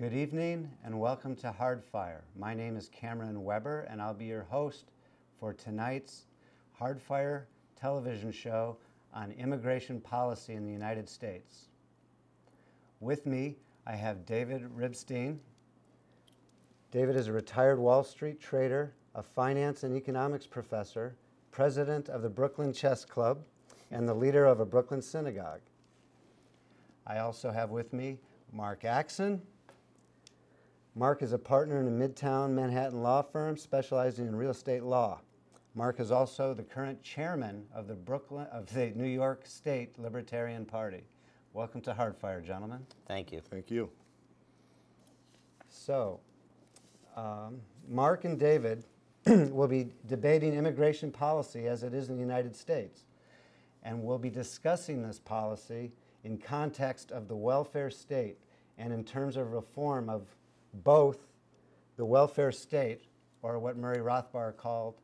Good evening and welcome to Hardfire. My name is Cameron Weber and I'll be your host for tonight's Hardfire television show on immigration policy in the United States. With me, I have David RYBSTEIN. David is a retired Wall Street trader, a finance and economics professor, president of the Brooklyn Chess Club, and the leader of a Brooklyn synagogue. I also have with me Mark AXINN. Mark is a partner in a Midtown Manhattan law firm specializing in real estate law. Mark is also the current chairman of the New York State Libertarian Party. Welcome to Hardfire, gentlemen. Thank you. Thank you. So, Mark and David will be debating immigration policy as it is in the United States, and we'll be discussing this policy in context of the welfare state and in terms of reform of both the welfare state, or what Murray Rothbard called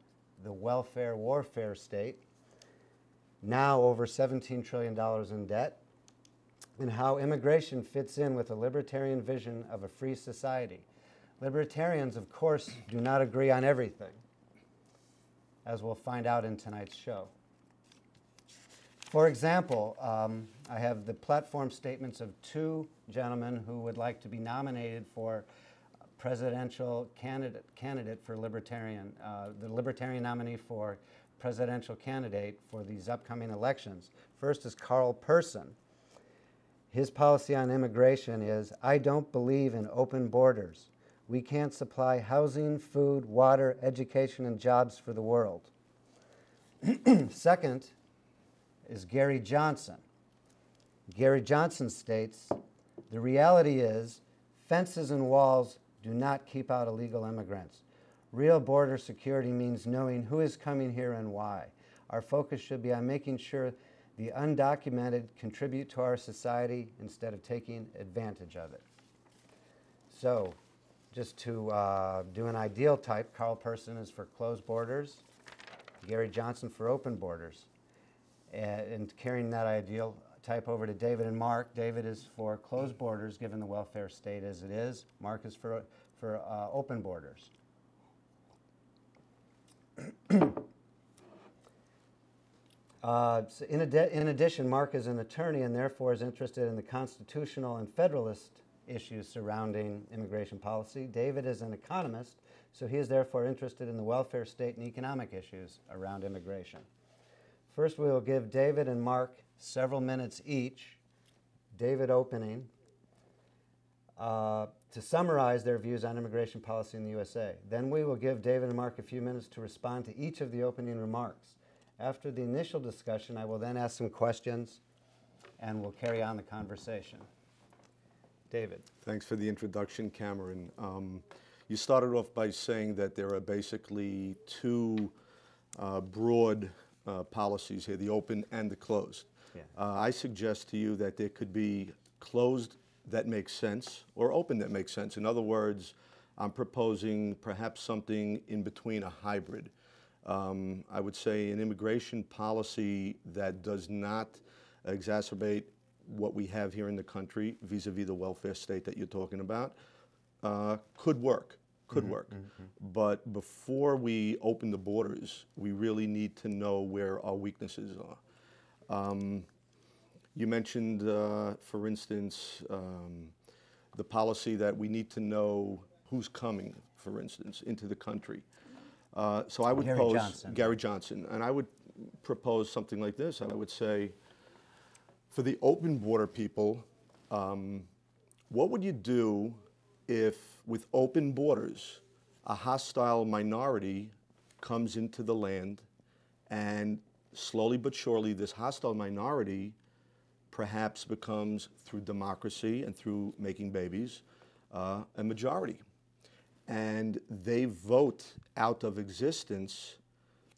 the welfare warfare state, now over $17 trillion in debt, and how immigration fits in with a libertarian vision of a free society. Libertarians, of course, do not agree on everything, as we'll find out in tonight's show. For example, I have the platform statements of two gentlemen who would like to be nominated for presidential candidate for Libertarian, the Libertarian nominee for presidential candidate for these upcoming elections. First is Carl Person. His policy on immigration is, I don't believe in open borders. We can't supply housing, food, water, education, and jobs for the world. Second is Gary Johnson. Gary Johnson states, the reality is fences and walls do not keep out illegal immigrants. Real border security means knowing who is coming here and why. Our focus should be on making sure the undocumented contribute to our society instead of taking advantage of it. So, just to do an ideal type, Carl Person is for closed borders, Gary Johnson for open borders. And carrying that ideal type over to David and Mark. David is for closed borders, given the welfare state as it is. Mark is for open borders. So in addition, Mark is an attorney and therefore is interested in the constitutional and federalist issues surrounding immigration policy. David is an economist, so he is therefore interested in the welfare state and economic issues around immigration. First, we will give David and Mark several minutes each, David opening, to summarize their views on immigration policy in the USA. Then we will give David and Mark a few minutes to respond to each of the opening remarks. After the initial discussion, I will then ask some questions and we'll carry on the conversation. David. Thanks for the introduction, Cameron. You started off by saying that there are basically two broad policies here, the open and the closed. Yeah. I suggest to you that there could be closed that makes sense or open that makes sense. In other words, I'm proposing perhaps something in between, a hybrid. I would say an immigration policy that does not exacerbate what we have here in the country vis-a-vis the welfare state that you're talking about could work. But before we open the borders, we really need to know where our weaknesses are. You mentioned, for instance, the policy that we need to know who's coming, for instance, into the country. So I would Gary Johnson, and I would propose something like this. I would say, for the open border people, what would you do if, with open borders, a hostile minority comes into the land and slowly but surely this hostile minority perhaps becomes, through democracy and through making babies, a majority. And they vote out of existence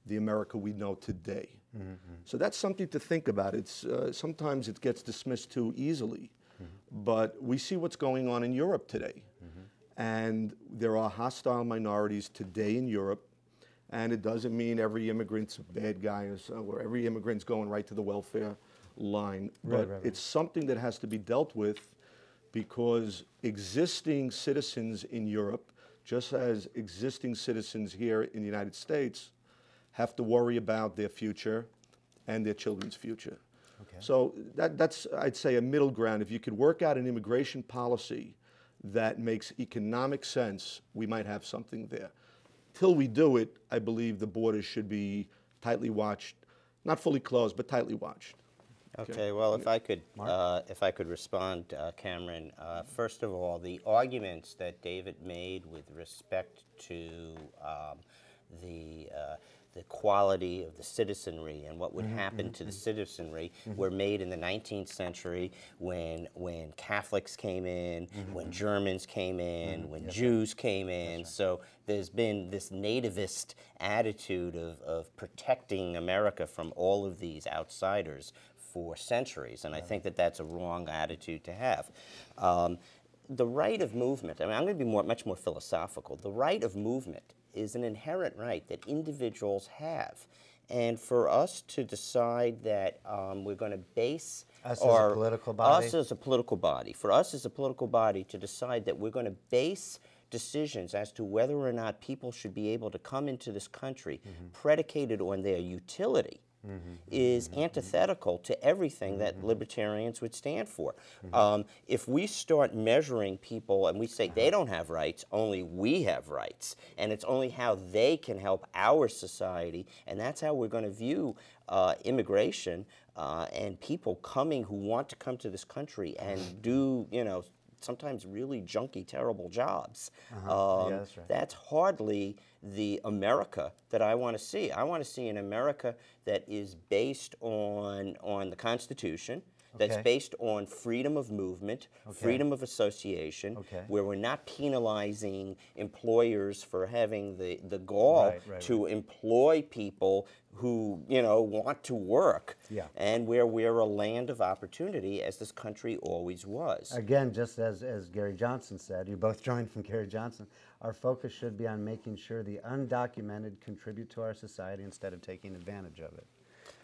the America we know today. So that's something to think about. It's, sometimes it gets dismissed too easily, but we see what's going on in Europe today. And there are hostile minorities today in Europe, and it doesn't mean every immigrant's a bad guy or every immigrant's going right to the welfare line. But it's something that has to be dealt with because existing citizens in Europe, just as existing citizens here in the United States, have to worry about their future and their children's future. Okay. So that's, I'd say, a middle ground. If you could work out an immigration policy that makes economic sense, we might have something there. Till we do it, I believe the borders should be tightly watched, not fully closed, but tightly watched. Okay, well, if I could respond, Cameron, first of all, the arguments that David made with respect to the quality of the citizenry and what would happen to the citizenry were made in the 19th century when Catholics came in, when Germans came in, when Jews came in. So there's been this nativist attitude of protecting America from all of these outsiders for centuries, and I think that that's a wrong attitude to have. The right of movement, I mean, I'm going to be much more philosophical. The right of movement is an inherent right that individuals have. And for us to decide that we're going to base Us as a political body? Us as a political body. For us as a political body to decide that we're going to base decisions as to whether or not people should be able to come into this country predicated on their utility is antithetical to everything that libertarians would stand for. If we start measuring people and we say they don't have rights, only we have rights, and it's only how they can help our society, and that's how we're going to view immigration and people coming who want to come to this country and do, you know, sometimes really junky, terrible jobs. Yeah, that's right. That's hardly the America that I want to see. I want to see an America that is based on the Constitution, that's based on freedom of movement, freedom of association, where we're not penalizing employers for having the gall to employ people who, you know, want to work, and where we're a land of opportunity, as this country always was. Again, just as Gary Johnson said, you both joined from Gary Johnson, our focus should be on making sure the undocumented contribute to our society instead of taking advantage of it.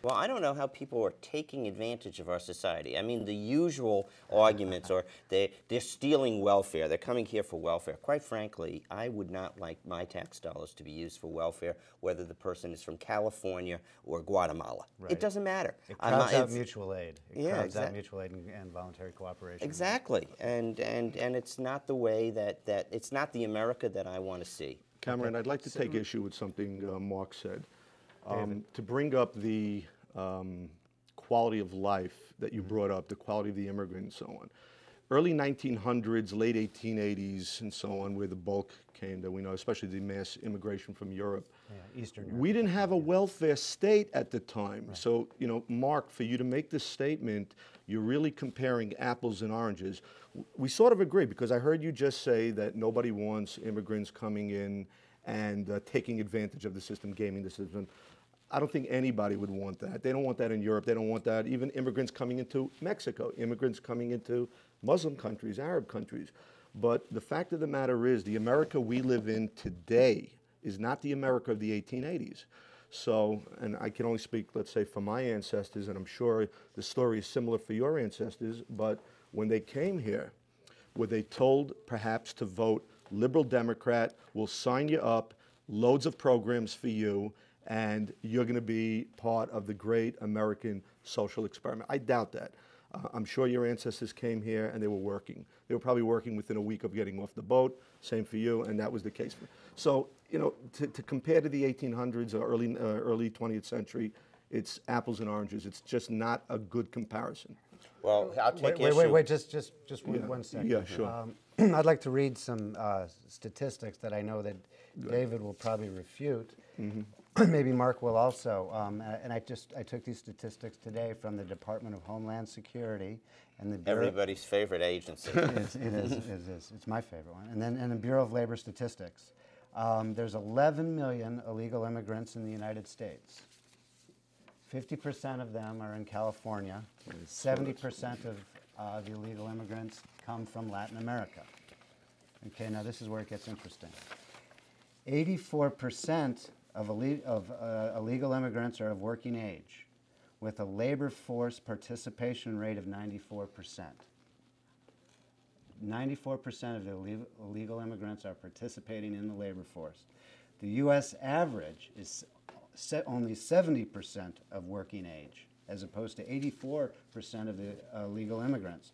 Well, I don't know how people are taking advantage of our society. I mean, the usual arguments are they're stealing welfare. They're coming here for welfare. Quite frankly, I would not like my tax dollars to be used for welfare, whether the person is from California or Guatemala. It doesn't matter. It crowds out mutual aid. It crowds out mutual aid and voluntary cooperation. Exactly. And it's not the way that it's not the America that I want to see. Cameron, I'd like to take issue with something Mark said. To bring up the quality of life that you brought up, the quality of the immigrant and so on. Early 1900s, late 1880s and so on, where the bulk came that we know, especially the mass immigration from Europe. Eastern Europe. We didn't have a welfare state at the time. So, you know, Mark, for you to make this statement, you're really comparing apples and oranges. We sort of agree, because I heard you just say that nobody wants immigrants coming in and taking advantage of the system, gaming the system. I don't think anybody would want that. They don't want that in Europe. They don't want that. Even immigrants coming into Mexico, immigrants coming into Muslim countries, Arab countries. But the fact of the matter is, the America we live in today is not the America of the 1880s. So, and I can only speak, let's say, for my ancestors, and I'm sure the story is similar for your ancestors, but when they came here, were they told perhaps to vote liberal Democrat, we'll sign you up, loads of programs for you, and you're going to be part of the great American social experiment? I doubt that. I'm sure your ancestors came here and they were working. They were probably working within a week of getting off the boat. Same for you, and that was the case. So, you know, to compare to the 1800s or early 20th century, it's apples and oranges. It's just not a good comparison. Well, I'll take wait, just one second. Yeah, sure. I'd like to read some statistics that I know that David will probably refute. Maybe Mark will also. And I took these statistics today from the Department of Homeland Security and the Bureau. Everybody's favorite agency. It is. It's my favorite one. And then the Bureau of Labor Statistics. There's 11 million illegal immigrants in the United States. 50% of them are in California. 70% of the illegal immigrants come from Latin America. Okay, now this is where it gets interesting. 84% of illegal immigrants are of working age, with a labor force participation rate of 94%. 94% of illegal immigrants are participating in the labor force. The U.S. average is only 70% of working age, as opposed to 84% of the legal immigrants.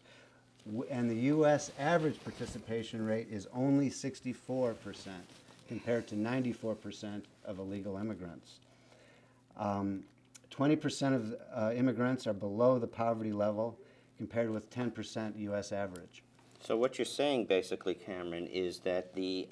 And the U.S. average participation rate is only 64% compared to 94% of illegal immigrants. 20% of immigrants are below the poverty level compared with 10% U.S. average. So what you're saying basically, Cameron, is that the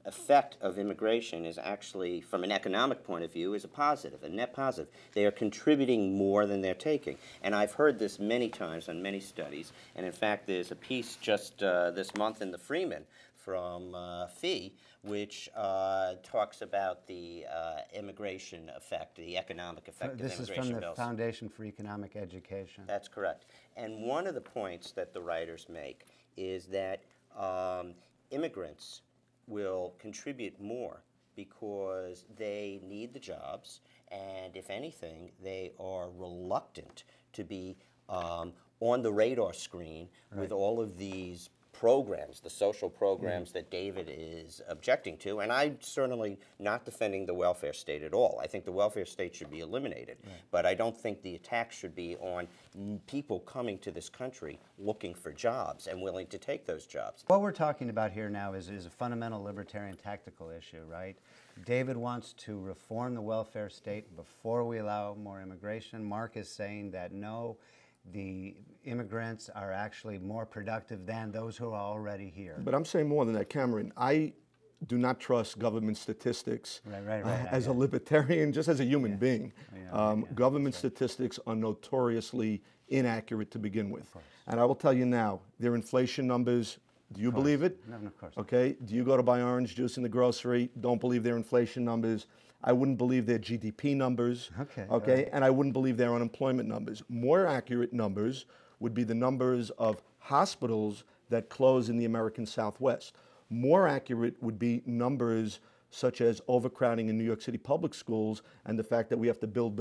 effect of immigration is actually, from an economic point of view, is a positive, a net positive. They are contributing more than they're taking. And I've heard this many times on many studies, and in fact there's a piece just this month in the Freeman from Fee, which talks about the immigration effect, the economic effect of immigration bills. This is from the Foundation for Economic Education. That's correct. And one of the points that the writers make is that immigrants will contribute more because they need the jobs, and if anything, they are reluctant to be on the radar screen with all of these programs, the social programs that David is objecting to. And I'm certainly not defending the welfare state at all. I think the welfare state should be eliminated. But I don't think the attack should be on people coming to this country looking for jobs and willing to take those jobs. What we're talking about here now is a fundamental libertarian tactical issue, right? David wants to reform the welfare state before we allow more immigration. Mark is saying that no, the immigrants are actually more productive than those who are already here. But I'm saying more than that, Cameron. I do not trust government statistics as a libertarian, just as a human being. Government statistics are notoriously inaccurate to begin with. And I will tell you now, their inflation numbers, do you believe it? No, of course. Okay. Do you go to buy orange juice in the grocery? Don't believe their inflation numbers. I wouldn't believe their GDP numbers. Okay. And I wouldn't believe their unemployment numbers. More accurate numbers would be the numbers of hospitals that close in the American Southwest. More accurate would be numbers such as overcrowding in New York City public schools and the fact that we have to build,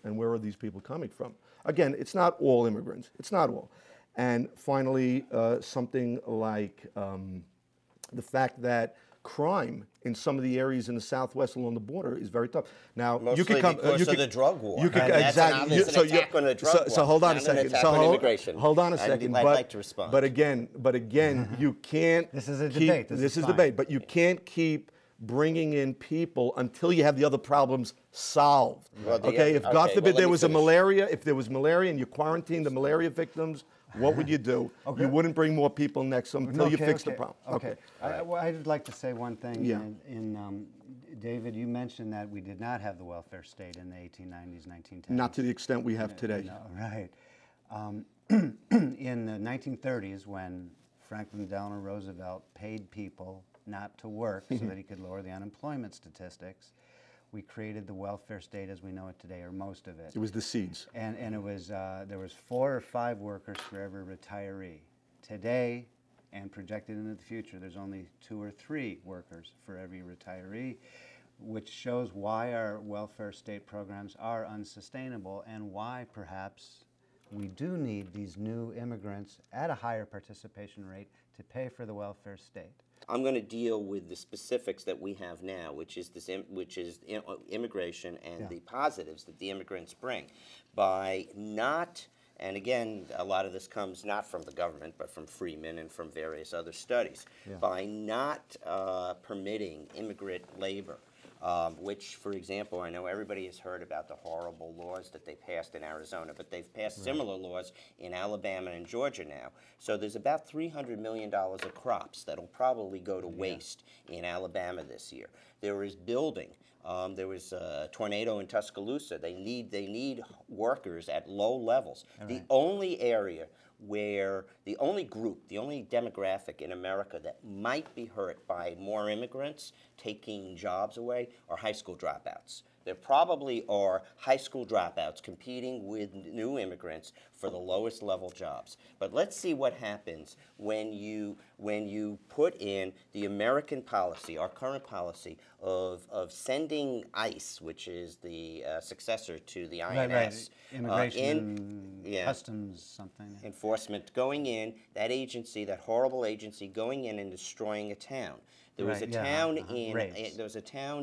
and where are these people coming from? Again, it's not all immigrants. It's not all. And finally, something like the fact that crime in some of the areas in the Southwest along the border is very tough. Now, mostly you could come because of the drug war. That's an attack on the drug war. So hold on a second. Hold on a second. I'd like to respond. But again, you can't. This is a debate. This is debate. But you can't keep bringing in people until you have the other problems solved. Well, okay. If God forbid there was malaria, if there was malaria and you quarantined the malaria victims, what would you do? You wouldn't bring more people next to them until you fix the problem. Okay. I'd like to say one thing. David, you mentioned that we did not have the welfare state in the 1890s, 1910s. Not to the extent we have today. No, right. In the 1930s, when Franklin Delano Roosevelt paid people not to work so that he could lower the unemployment statistics, we created the welfare state as we know it today, or most of it. It was the seeds. And it was, there was 4 or 5 workers for every retiree. Today, and projected into the future, there's only 2 or 3 workers for every retiree, which shows why our welfare state programs are unsustainable and why perhaps we do need these new immigrants at a higher participation rate to pay for the welfare state. I'm going to deal with the specifics that we have now, which is immigration and the positives that the immigrants bring. By not, and again, a lot of this comes not from the government, but from Freeman and from various other studies. By not permitting immigrant labor, which, for example, I know everybody has heard about the horrible laws that they passed in Arizona, but they've passed similar laws in Alabama and Georgia now. So there's about $300 million of crops that'll probably go to waste in Alabama this year. There is building. There was a tornado in Tuscaloosa. They need workers at low levels. The only area where the only group, the only demographic in America that might be hurt by more immigrants taking jobs away are high school dropouts. There probably are high school dropouts competing with new immigrants for the lowest level jobs. But let's see what happens when you put in the American policy, our current policy of sending ICE, which is the successor to the INS. Immigration, customs, something. Enforcement going in, that agency, that horrible agency going in and destroying a town. There was a town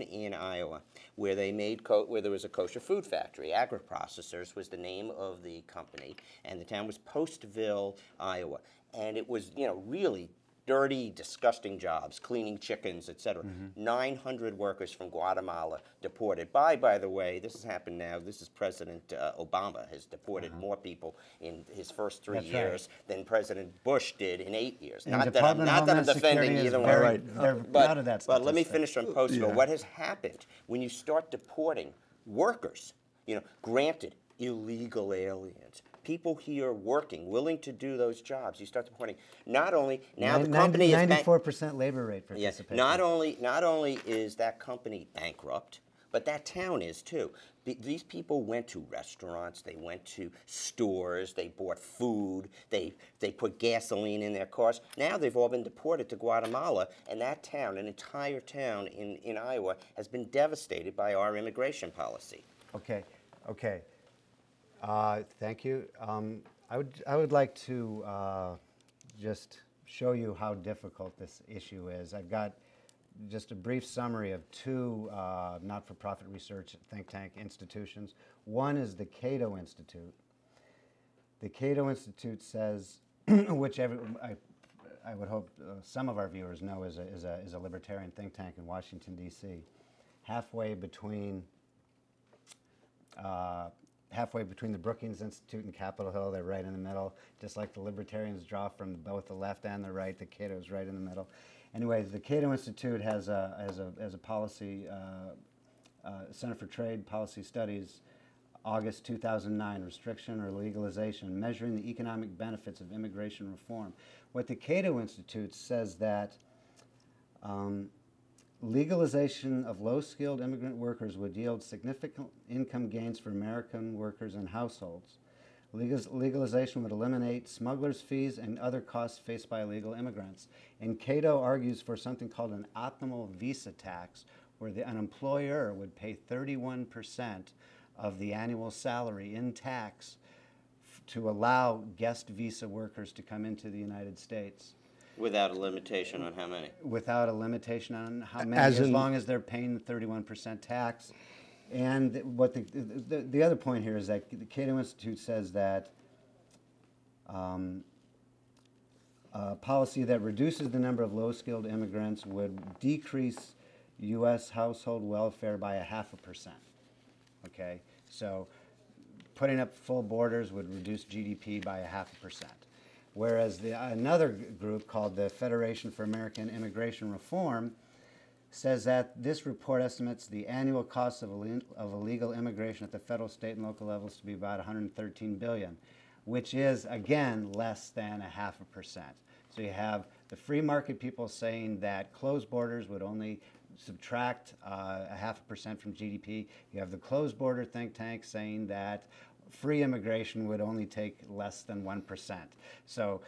in Iowa where they made where there was a kosher food factory. Agri-Processors was the name of the company, and the town was Postville, Iowa. And it was, you know, really dirty, disgusting jobs, cleaning chickens, etc. 900 workers from Guatemala deported. By the way, this has happened now. This is President Obama has deported more people in his first 3 years than President Bush did in 8 years. Not that I'm defending either one. But let me finish on Postville. What has happened when you start deporting workers, you know, granted, illegal aliens, people here working, willing to do those jobs, you start deporting. Not only now the company is 94% labor rate participation. Not only is that company bankrupt, but that town is too. These people went to restaurants, they went to stores, they bought food, they put gasoline in their cars. Now they've all been deported to Guatemala, and that town, an entire town in Iowa, has been devastated by our immigration policy. Okay. Thank you. I would like to just show you how difficult this issue is. I've got just a brief summary of two not-for-profit research think tank institutions. One is the Cato Institute. The Cato Institute says, which I would hope some of our viewers know is a libertarian think tank in Washington, D.C., halfway between the Brookings Institute and Capitol Hill. They're right in the middle. Just like the libertarians draw from both the left and the right, the Cato's right in the middle. Anyway, the Cato Institute has a policy, Center for Trade Policy Studies, August 2009, restriction or legalization, measuring the economic benefits of immigration reform. What the Cato Institute says that legalization of low-skilled immigrant workers would yield significant income gains for American workers and households. Legalization would eliminate smugglers' fees and other costs faced by illegal immigrants. And Cato argues for something called an optimal visa tax, where an employer would pay 31% of the annual salary in tax to allow guest visa workers to come into the United States. Without a limitation on how many? Without a limitation on how many, as long as they're paying the 31% tax. And what the other point here is that the Cato Institute says that a policy that reduces the number of low-skilled immigrants would decrease U.S. household welfare by 0.5%. Okay, so putting up full borders would reduce GDP by 0.5%. Whereas another group called the Federation for American Immigration Reform says that this report estimates the annual cost of illegal immigration at the federal, state, and local levels to be about $113 billion, which is, again, less than 0.5%. So you have the free market people saying that closed borders would only subtract 0.5% from GDP. You have the closed border think tank saying that free immigration would only take less than 1%. So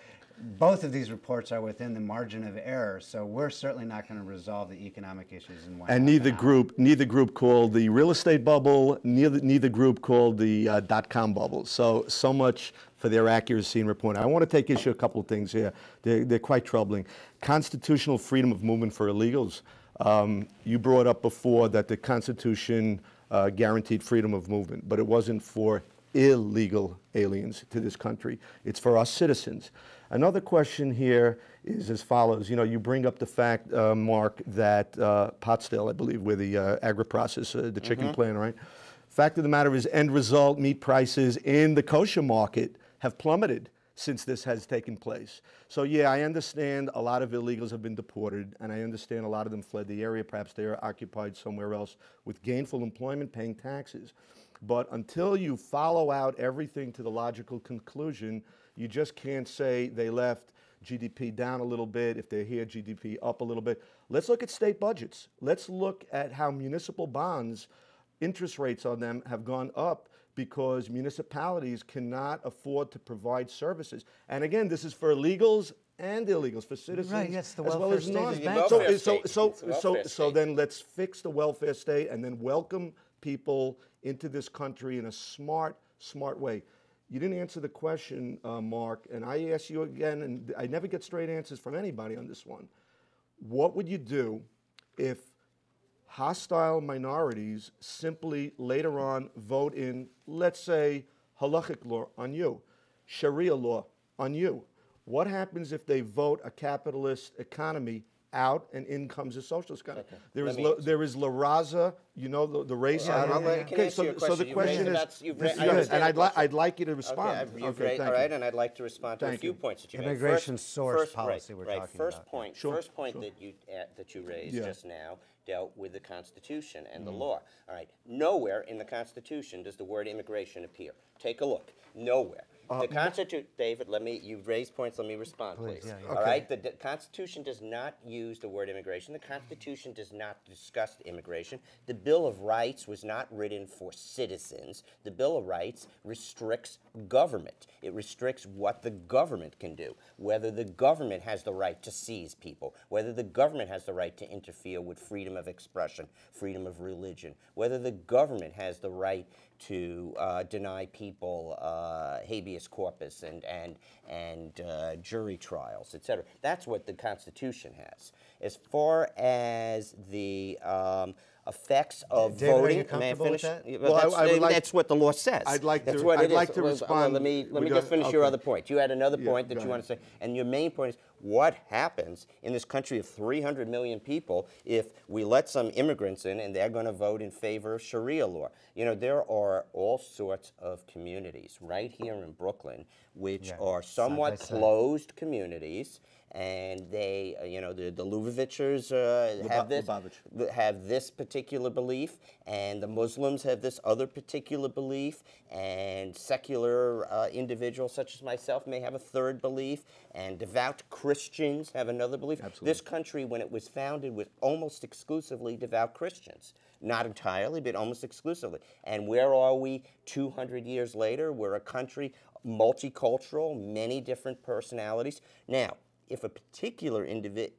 both of these reports are within the margin of error, so we're certainly not going to resolve the economic issues in one. And neither group called the real estate bubble, neither group called the dot-com bubble. So much for their accuracy in reporting. I want to take issue with a couple of things here. They're quite troubling. Constitutional freedom of movement for illegals. You brought up before that the Constitution guaranteed freedom of movement, but it wasn't for illegal aliens to this country. It's for us citizens. Another question here is as follows. You know, you bring up the fact, Mark, that Pottsdale, I believe, where the agri-process, the chicken plant, right? Fact of the matter is, end result, meat prices in the kosher market have plummeted since this has taken place. So yeah, I understand a lot of illegals have been deported, and I understand a lot of them fled the area. Perhaps they are occupied somewhere else with gainful employment, paying taxes. But until you follow out everything to the logical conclusion, you just can't say they left GDP down a little bit. If they're here, GDP up a little bit. Let's look at state budgets. Let's look at how municipal bonds interest rates on them have gone up because municipalities cannot afford to provide services. And again, this is for illegals and illegals, for citizens Right, yes, the as well welfare as state non. is bankrupt. So then let's fix the welfare state and then welcome people into this country in a smart way. You didn't answer the question, Mark, and I ask you again, and I never get straight answers from anybody on this one. What would you do if hostile minorities simply later on vote in, let's say, halachic law on you, Sharia law on you? What happens if they vote a capitalist economy out and in comes a socialist economy? Okay. There is La Raza, you know, the race out of it. Can I answer your So the question is, and I'd like you to respond. Okay, all right, and I'd like to respond to a few points that you made. Immigration source policy we're talking First about. First point that you raised just now dealt with the Constitution and the law. All right, nowhere in the Constitution does the word immigration appear. Take a look. Nowhere. The Constitution, David, you've raised points, let me respond, please. Yeah. All right, the Constitution does not use the word immigration. The Constitution does not discuss immigration. The Bill of Rights was not written for citizens. The Bill of Rights restricts government. It restricts what the government can do, whether the government has the right to seize people, whether the government has the right to interfere with freedom of expression, freedom of religion, whether the government has the right to deny people habeas corpus and jury trials, etc. That's what the Constitution has. As far as the effects of David, voting, are you comfortable with that? Well, that's what the law says. I'd like that's to. what I'd it like is. to respond. Let me just finish your other point. You had another point that go you want to ahead. say, and your main point is what happens in this country of 300 million people if we let some immigrants in and they're going to vote in favor of Sharia law. You know, there are all sorts of communities right here in Brooklyn which are somewhat closed communities, and they, you know, the Lubavitchers have this particular belief, and the Muslims have this other particular belief, and secular individuals such as myself may have a third belief, and devout Christians have another belief. Absolutely. This country, when it was founded, was almost exclusively devout Christians. Not entirely, but almost exclusively. And where are we 200 years later? We're a country, multicultural, many different personalities. Now, if a particular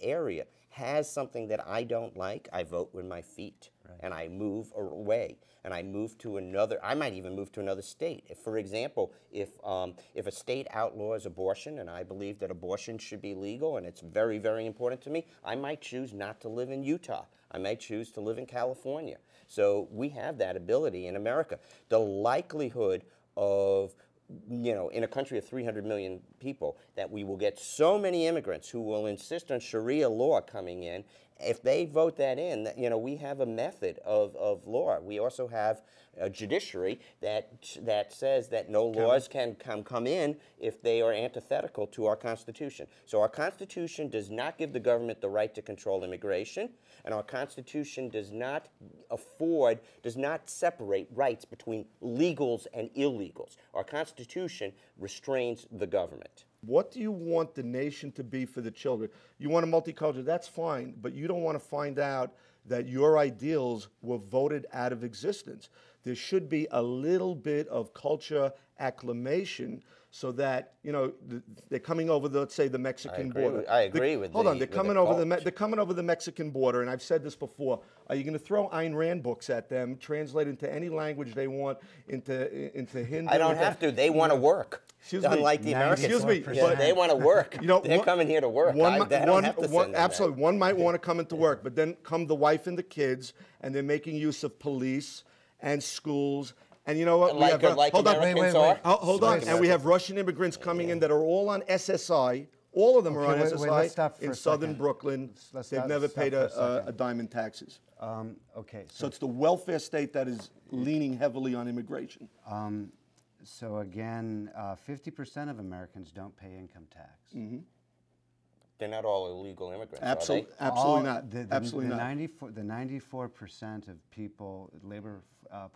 area has something that I don't like, I vote with my feet, and I move away, and I move to another. I might even move to another state. If, for example, if a state outlaws abortion, and I believe that abortion should be legal, and it's very, very important to me, I might choose not to live in Utah. I might choose to live in California. So we have that ability in America. The likelihood of, you know, in a country of 300 million people, that we will get so many immigrants who will insist on Sharia law coming in. If they vote that in, you know, we have a method of law. We also have a judiciary that says that no laws can come in if they are antithetical to our Constitution. So our Constitution does not give the government the right to control immigration, and our Constitution does not separate rights between legals and illegals. Our Constitution restrains the government. What do you want the nation to be for the children? You want a multicultural, that's fine, but you don't want to find out that your ideals were voted out of existence. There should be a little bit of culture acclamation so that, you know, they're coming over the, let's say, the Mexican border. I agree with Hold on, they're coming over the Mexican border, and I've said this before. Are you going to throw Ayn Rand books at them, translate into any language they want, into Hindi? I don't have to. They want to work. Unlike the Americans. Excuse me. Yeah, they want to work. You know, they're coming here to work. Absolutely. One might want to come into work, but then come the wife and the kids, and they're making use of police and schools. And you know what? Hold on. And we have Russian immigrants coming in that are all on SSI. All of them are on SSI in southern Brooklyn. They've never paid a dime in taxes. Okay. So it's the welfare state that is leaning heavily on immigration. So again, 50% of Americans don't pay income tax. Mm-hmm. They're not all illegal immigrants, absolutely not. Absolutely not. The 94% of people, labor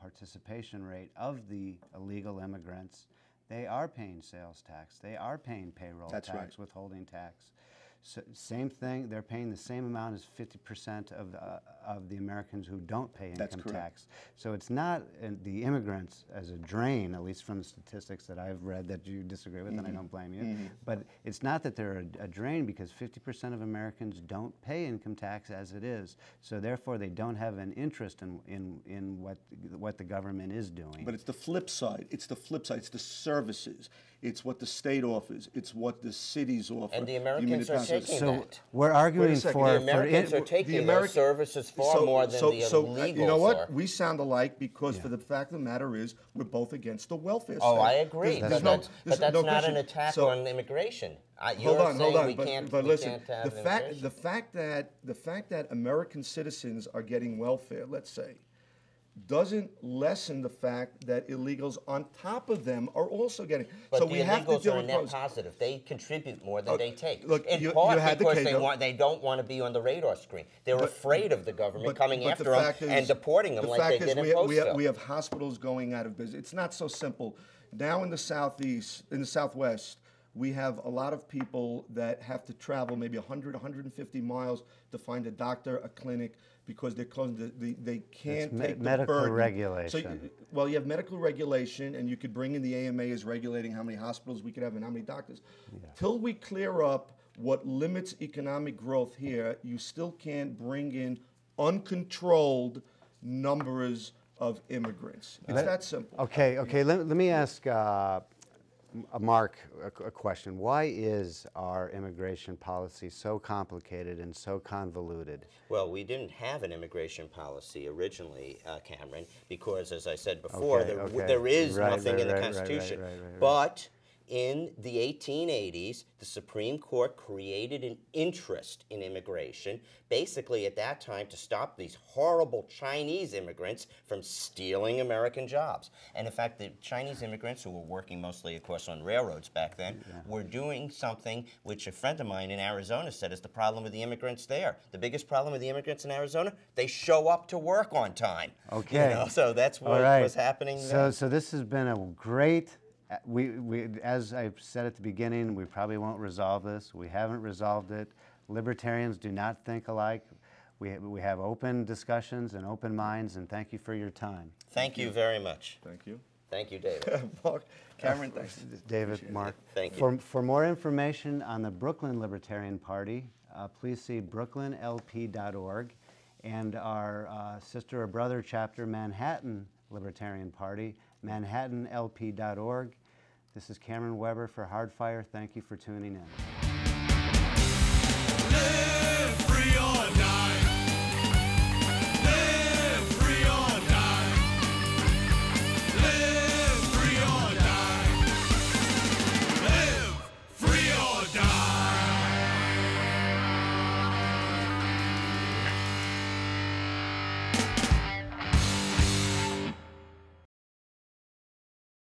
participation rate of the illegal immigrants, they are paying sales tax. They are paying payroll tax, withholding tax. So, same thing, they're paying the same amount as 50% of the Americans who don't pay income tax. So it's not the immigrants as a drain, at least from the statistics that I've read that you disagree with, and I don't blame you. But it's not that they're a drain, because 50% of Americans don't pay income tax as it is. So therefore, they don't have an interest in what the government is doing. But it's the flip side. It's the flip side. It's the services. It's what the state offers. It's what the cities offer. And the Americans are taking that. We're arguing for the Americans are taking those services far more than the illegals. You know what? We sound alike because for the fact of the matter is we're both against the welfare state. Oh, I agree. But that's not an attack on immigration. Hold on. But listen, the fact that American citizens are getting welfare, let's say, doesn't lessen the fact that illegals on top of them are also getting. But so the we have to illegals deal are a with net positive. They contribute more than they take. Look, in you part had because the they don't want to be on the radar screen. They're afraid of the government coming after them and deporting them like they did in Postville. We have hospitals going out of business. It's not so simple. Now in the Southeast, in the Southwest, we have a lot of people that have to travel maybe 100, 150 miles to find a doctor, a clinic, because they can't take the medical burden. regulation. So, well, you have medical regulation, and you could bring in the AMA is regulating how many hospitals we could have and how many doctors. Yeah. Till we clear up what limits economic growth here, you still can't bring in uncontrolled numbers of immigrants. It's that simple. Okay. Let me ask Mark a question. Why is our immigration policy so complicated and so convoluted? Well, we didn't have an immigration policy originally, Cameron, because, as I said before, there is nothing in the Constitution. But in the 1880s, the Supreme Court created an interest in immigration, basically at that time to stop these horrible Chinese immigrants from stealing American jobs. And in fact, the Chinese immigrants, who were working mostly, of course, on railroads back then, were doing something which a friend of mine in Arizona said is the problem with the immigrants there. The biggest problem with the immigrants in Arizona, they show up to work on time. Okay. You know, so that's what was happening there. So this has been a great... as I said at the beginning, we probably won't resolve this. We haven't resolved it. Libertarians do not think alike. We have open discussions and open minds, and thank you for your time. Thank you very much. Thank you. Thank you, David. Cameron, thanks. David, Mark. Thank you. For more information on the Brooklyn Libertarian Party, please see brooklynlp.org, and our sister or brother chapter, Manhattan Libertarian Party, manhattanlp.org. This is Cameron Weber for Hardfire. Thank you for tuning in.